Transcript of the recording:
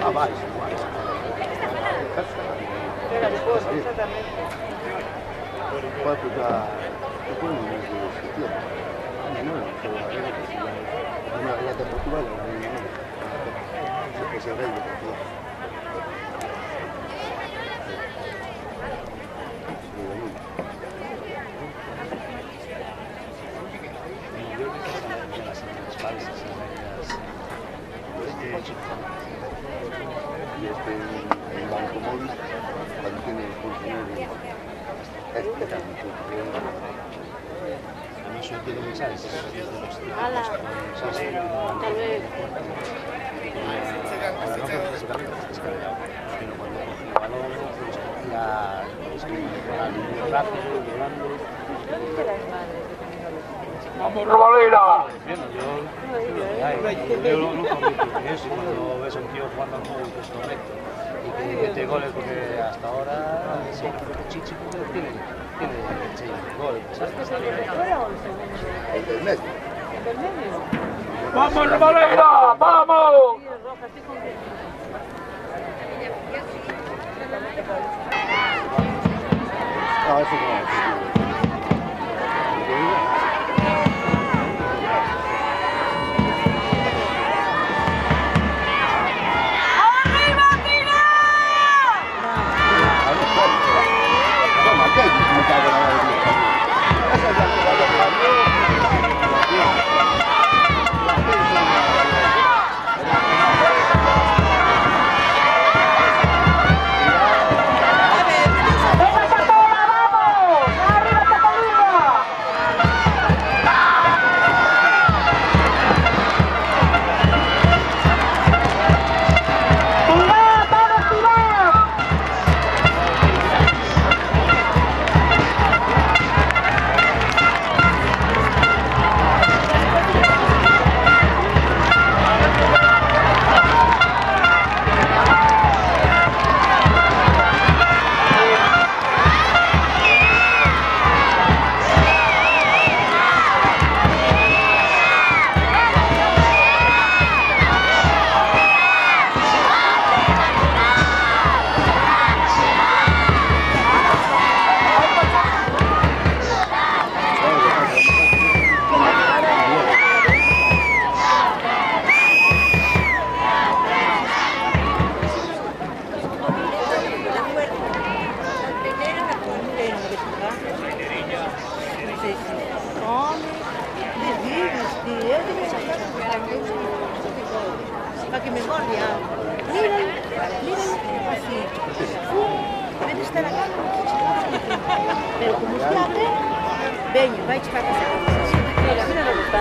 Ah, vale. Era después, exactamente. Pues ya, después de septiembre. No, ya de Portugal, se rey de Portugal. Y un banco móvil cuando tiene el funcionario no se tiene mensajes de los Ala, tal vez. pero cuando cogía balón, pues cogía muy rápido, volando. ¿Dónde te las madres que tenía los ¡Vamos, Robalera! Yo nunca me que eso, cuando ves a un tío jugando al juego que es correcto y que mete goles, porque hasta ahora siempre fue Chichi, porque tiene 6 goles. ¿Este es el de fuera o el segundo? el del medio. ¿El del medio? ¡Vamos, Robalera! ¡Vamos! Sí, es roja, estoy contenta. No, eso no es. Para que me engorde algo. Míralo, así. En vez de estar acá, pero como usted abre, veño, vai para casa. Mira, mira lo que está.